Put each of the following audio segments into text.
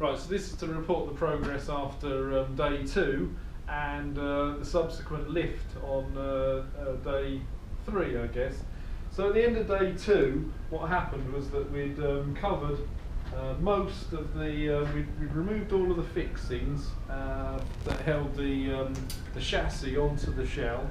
Right, so this is to report the progress after day 2 and the subsequent lift on day 3, I guess. So at the end of day 2, what happened was that we'd covered most of the, we'd removed all of the fixings that held the chassis onto the shell.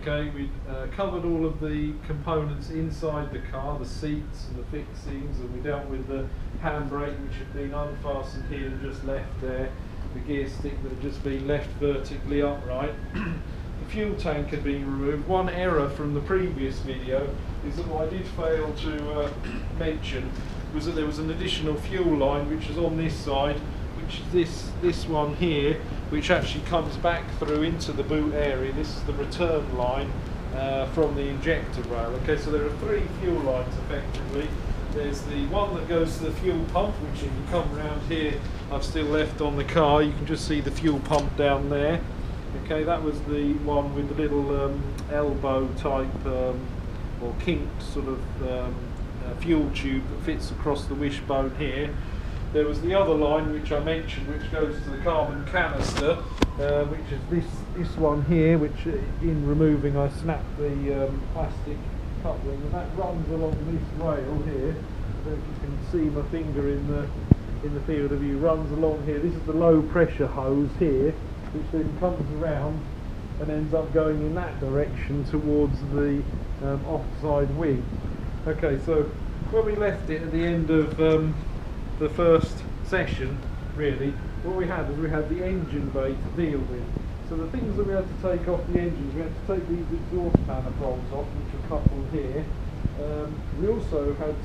Okay, we'd covered all of the components inside the car, the seats and the fixings, and we dealt with the handbrake which had been unfastened here and just left there, the gear stick that had just been left vertically upright. The fuel tank had been removed. One error from the previous video is that what I did fail to mention was that there was an additional fuel line which is on this side, which is this one here, which actually comes back through into the boot area. This is the return line from the injector rail. Okay, so there are 3 fuel lines effectively. There's the one that goes to the fuel pump, which if you come around here, I've still left on the car. You can just see the fuel pump down there. Okay, that was the one with the little elbow type or kinked sort of fuel tube that fits across the wishbone here. There was the other line which I mentioned, which goes to the carbon canister, which is this one here, which in removing I snapped the plastic coupling, and that runs along this rail here. So if you can see my finger in the field of view, runs along here. This is the low pressure hose here, which then comes around and ends up going in that direction towards the offside wing. Okay, so when we left it at the end of the first session, really, what we had was we had the engine bay to deal with. So the things that we had to take off the engines, we had to take these exhaust manifolds off, which are coupled here. We also had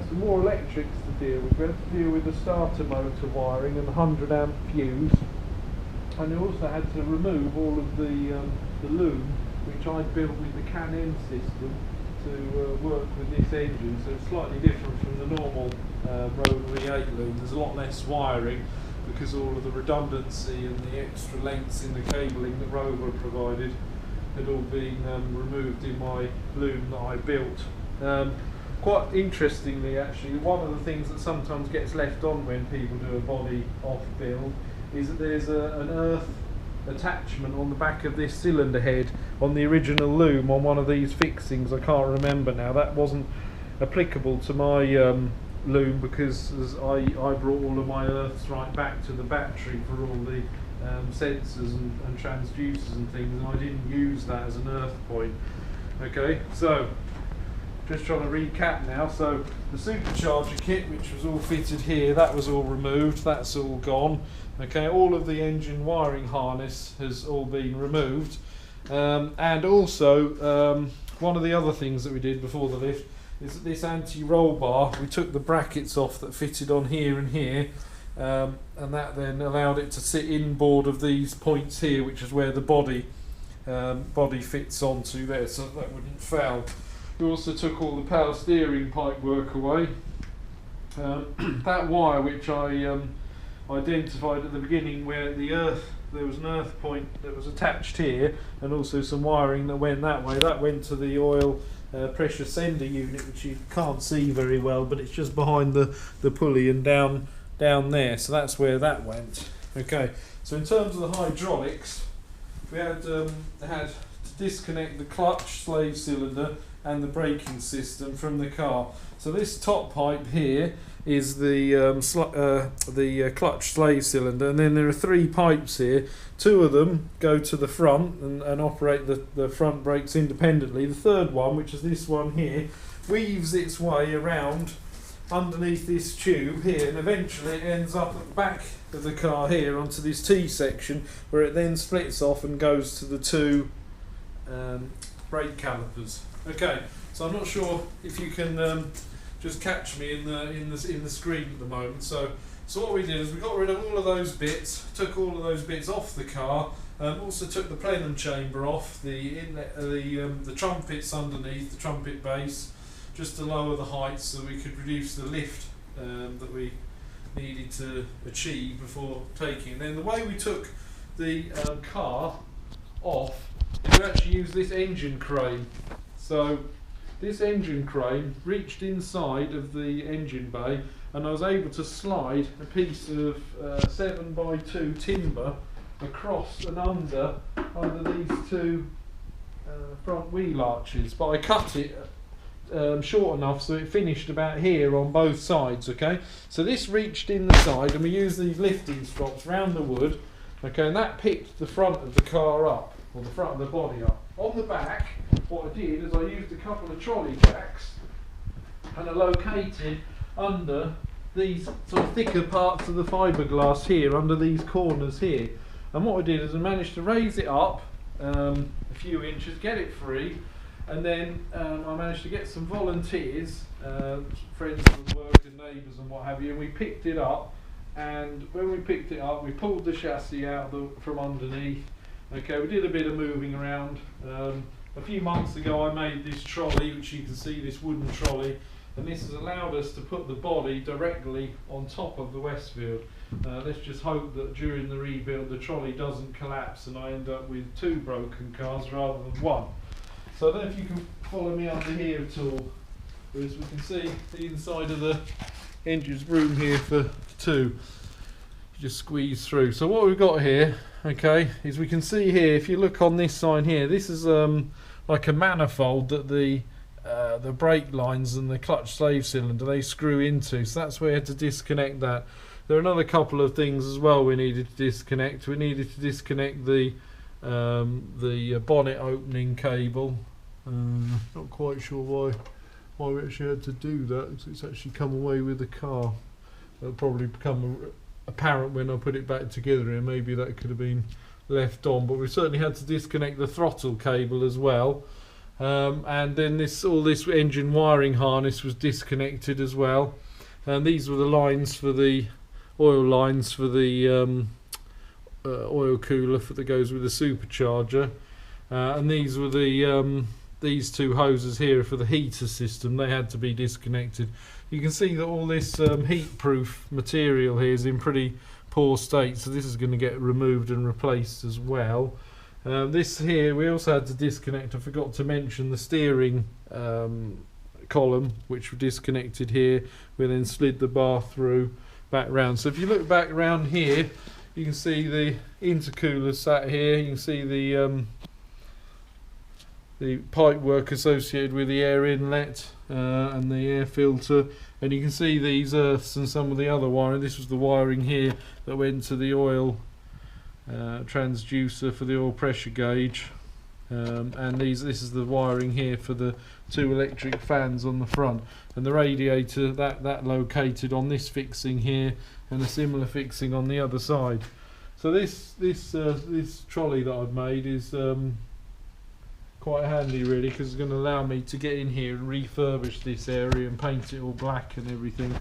some more electrics to deal with. We had to deal with the starter motor wiring and the 100 amp fuse. And we also had to remove all of the loom, which I built with the Can-Am system to work with this engine. So it's slightly different from the normal Rover V8 loom. There's a lot less wiring because all of the redundancy and the extra lengths in the cabling that Rover provided had all been removed in my loom that I built. Quite interestingly, actually, one of the things that sometimes gets left on when people do a body off build is that there's an earth attachment on the back of this cylinder head on the original loom on one of these fixings. I can't remember now. That wasn't applicable to my loom because I brought all of my earths right back to the battery for all the sensors and transducers and things, and I didn't use that as an earth point. Okay, so just trying to recap now. So the supercharger kit, which was all fitted here, that was all removed, that's all gone. Okay, all of the engine wiring harness has all been removed, and also one of the other things that we did before the lift is that this anti-roll bar, we took the brackets off that fitted on here and here, and that then allowed it to sit inboard of these points here, which is where the body fits onto there, so that wouldn't foul. We also took all the power steering pipe work away. That wire which I identified at the beginning, where there was an earth point that was attached here, and also some wiring that went that way, that went to the oil pressure sender unit, which you can't see very well, but it's just behind the pulley and down there, so that's where that went. Okay, so in terms of the hydraulics, we had to disconnect the clutch slave cylinder and the braking system from the car. So this top pipe here is the clutch slave cylinder, and then there are 3 pipes here. 2 of them go to the front and operate the front brakes independently. The third one, which is this one here, weaves its way around underneath this tube here, and eventually it ends up at the back of the car here onto this T section, where it then splits off and goes to the 2 brake calipers. Okay, so I'm not sure if you can just catch me in the screen at the moment. So what we did is we got rid of all of those bits, took all of those bits off the car, also took the plenum chamber off, the trumpets underneath, the trumpet base, just to lower the height so we could reduce the lift that we needed to achieve before taking. And then the way we took the car off is we actually used this engine crane. So this engine crane reached inside of the engine bay and I was able to slide a piece of 7x2 timber across and under these two front wheel arches, but I cut it short enough so it finished about here on both sides. Okay, so this reached in the side, and we used these lifting strops round the wood. Okay, and that picked the front of the car up, or the front of the body up. On the back, what I did is I used a couple of trolley jacks and I located under these sort of thicker parts of the fiberglass here, under these corners here. And what I did is I managed to raise it up a few inches, get it free, and then I managed to get some volunteers, friends from work and neighbours and what have you, and we picked it up. And when we picked it up, we pulled the chassis out from underneath. Okay, we did a bit of moving around. A few months ago I made this trolley, which you can see, this wooden trolley, and this has allowed us to put the body directly on top of the Westfield. Let's just hope that during the rebuild the trolley doesn't collapse and I end up with 2 broken cars rather than 1. So I don't know if you can follow me under here at all, as we can see the inside of the engine's room here for 2. You just squeeze through. So what we've got here, okay, is we can see here, if you look on this side here, this is like a manifold that the brake lines and the clutch slave cylinder, they screw into. So that's where we had to disconnect that. There are another couple of things as well we needed to disconnect. We needed to disconnect the bonnet opening cable. Not quite sure why we actually had to do that, because it's actually come away with the car. It'll probably become apparent when I put it back together, and maybe that could have been left on, but we certainly had to disconnect the throttle cable as well. And then all this engine wiring harness was disconnected as well. And these were the lines for the oil lines for the oil cooler that goes with the supercharger. And these were these 2 hoses here for the heater system. They had to be disconnected. You can see that all this heat-proof material here is in pretty poor state, so this is going to get removed and replaced as well. This here, we also had to disconnect, I forgot to mention, the steering column, which we disconnected here. We then slid the bar through back round. So if you look back round here, you can see the intercooler sat here. You can see the pipe work associated with the air inlet and the air filter, and you can see these earths and some of the other wiring. This was the wiring here that went to the oil transducer for the oil pressure gauge, and this is the wiring here for the 2 electric fans on the front, and the radiator that located on this fixing here, and a similar fixing on the other side. So this trolley that I've made is quite handy really, because it's going to allow me to get in here and refurbish this area and paint it all black and everything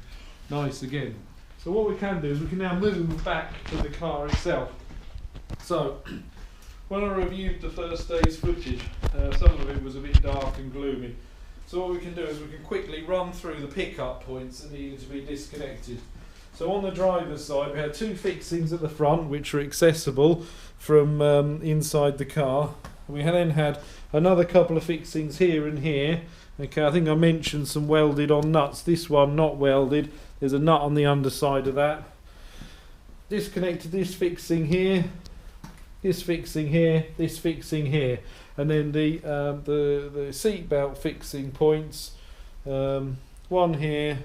nice again. So what we can do is we can now move back to the car itself. So when I reviewed the first day's footage, some of it was a bit dark and gloomy. So what we can do is we can quickly run through the pickup points that needed to be disconnected. So on the driver's side we had 2 fixings at the front which were accessible from inside the car. We then had another couple of fixings here and here. Okay, I think I mentioned some welded on nuts. This one not welded. There's a nut on the underside of that. Disconnected this fixing here, this fixing here, this fixing here, and then the seat belt fixing points. One here,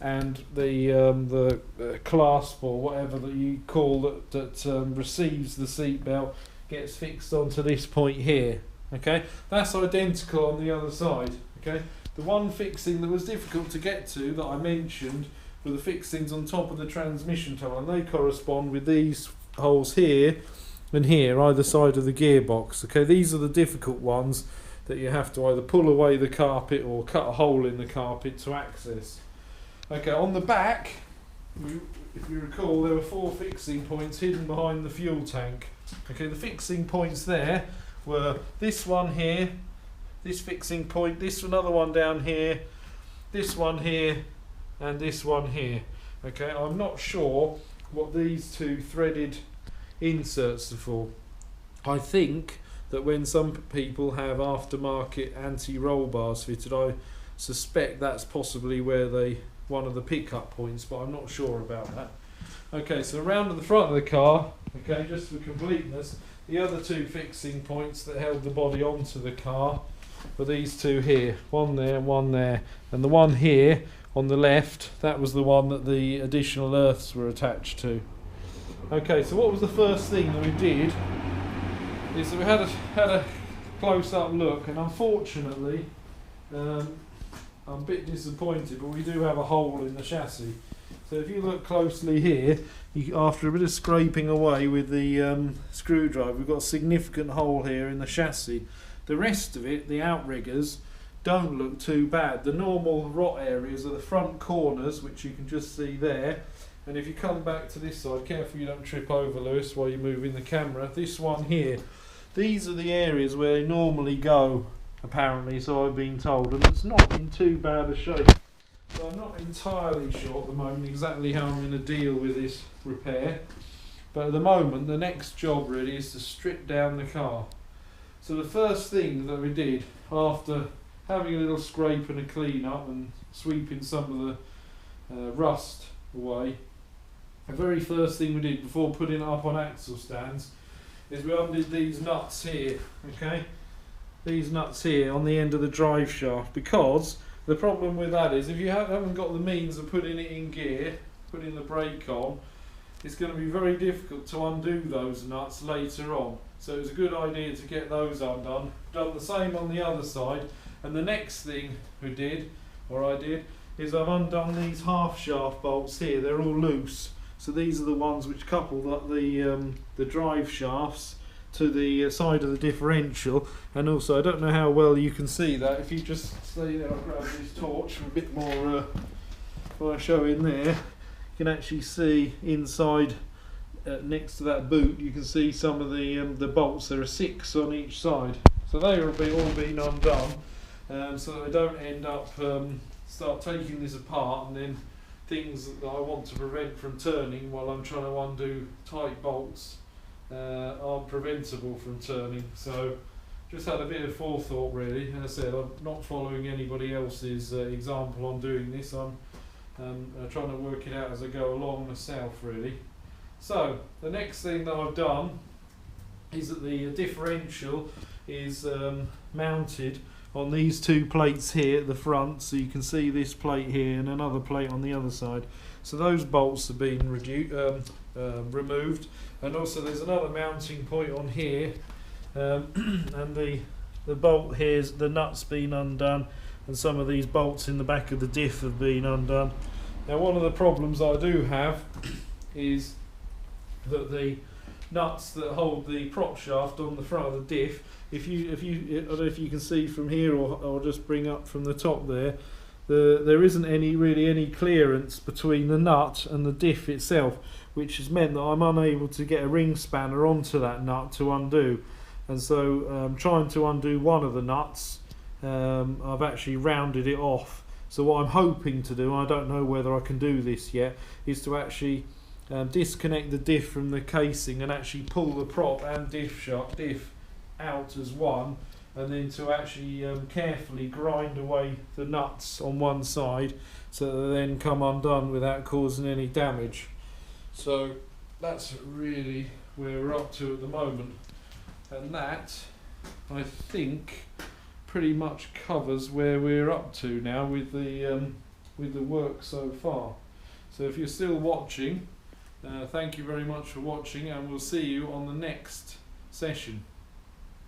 and the clasp or whatever that you call that receives the seat belt gets fixed onto this point here. Okay, that's identical on the other side. Okay, the one fixing that was difficult to get to that I mentioned were the fixings on top of the transmission tunnel, and they correspond with these holes here and here, either side of the gearbox. Okay, these are the difficult ones that you have to either pull away the carpet or cut a hole in the carpet to access. Okay, on the back, if you recall, there were 4 fixing points hidden behind the fuel tank. Okay, the fixing points there were this one here, this fixing point, this another one down here, this one here, and this one here. Okay, I'm not sure what these 2 threaded inserts are for. I think that when some people have aftermarket anti-roll bars fitted, I suspect that's possibly where they one of the pickup points, but I'm not sure about that. Okay, so around to the front of the car, okay, just for completeness, the other two fixing points that held the body onto the car were these two here, one there, and the one here on the left, that was the one that the additional earths were attached to. Okay, so what was the first thing that we did is that we had a close-up look, and unfortunately I'm a bit disappointed, but we do have a hole in the chassis. So if you look closely here, after a bit of scraping away with the screwdriver, we've got a significant hole here in the chassis. The rest of it, the outriggers, don't look too bad. The normal rot areas are the front corners, which you can just see there. And if you come back to this side, careful you don't trip over, Lewis, while you're moving the camera. This one here, these are the areas where they normally go, apparently, so I've been told, and it's not in too bad a shape. So I'm not entirely sure at the moment exactly how I'm going to deal with this repair, but at the moment the next job really is to strip down the car. So the first thing that we did, after having a little scrape and a clean up and sweeping some of the rust away, the very first thing we did before putting it up on axle stands is we undid these nuts here, okay? These nuts here on the end of the drive shaft, because the problem with that is if you haven't got the means of putting it in gear, putting the brake on, it's going to be very difficult to undo those nuts later on. So it's a good idea to get those undone. Done the same on the other side, and the next thing we did, or I did, is I've undone these half shaft bolts here. They're all loose. So these are the ones which couple the drive shafts to the side of the differential, and also I don't know how well you can see that. If you just stay there, I'll grab this torch for a bit more before I show in there. You can actually see inside next to that boot. You can see some of the bolts. There are 6 on each side, so they will be all been undone, so that I don't end up start taking this apart and then things that I want to prevent from turning while I'm trying to undo tight bolts aren't preventable from turning. So just had a bit of forethought really. As I said, I'm not following anybody else's example on doing this. I'm trying to work it out as I go along myself really. So the next thing that I've done is that the differential is mounted on these 2 plates here at the front, so you can see this plate here and another plate on the other side. So those bolts have been removed, and also there's another mounting point on here, and the bolt here's the nut's been undone, and some of these bolts in the back of the diff have been undone. Now one of the problems I do have is that the nuts that hold the prop shaft on the front of the diff, if you I don't know if you can see from here, or I'll just bring up from the top there, there isn't really any clearance between the nut and the diff itself, which has meant that I'm unable to get a ring spanner onto that nut to undo. And so trying to undo one of the nuts, I've actually rounded it off. So what I'm hoping to do, I don't know whether I can do this yet, is to actually disconnect the diff from the casing and actually pull the prop and diff out as one, and then to actually carefully grind away the nuts on one side so that they then come undone without causing any damage. So that's really where we're up to at the moment, and that I think pretty much covers where we're up to now with the work so far. So if you're still watching, thank you very much for watching, and we'll see you on the next session.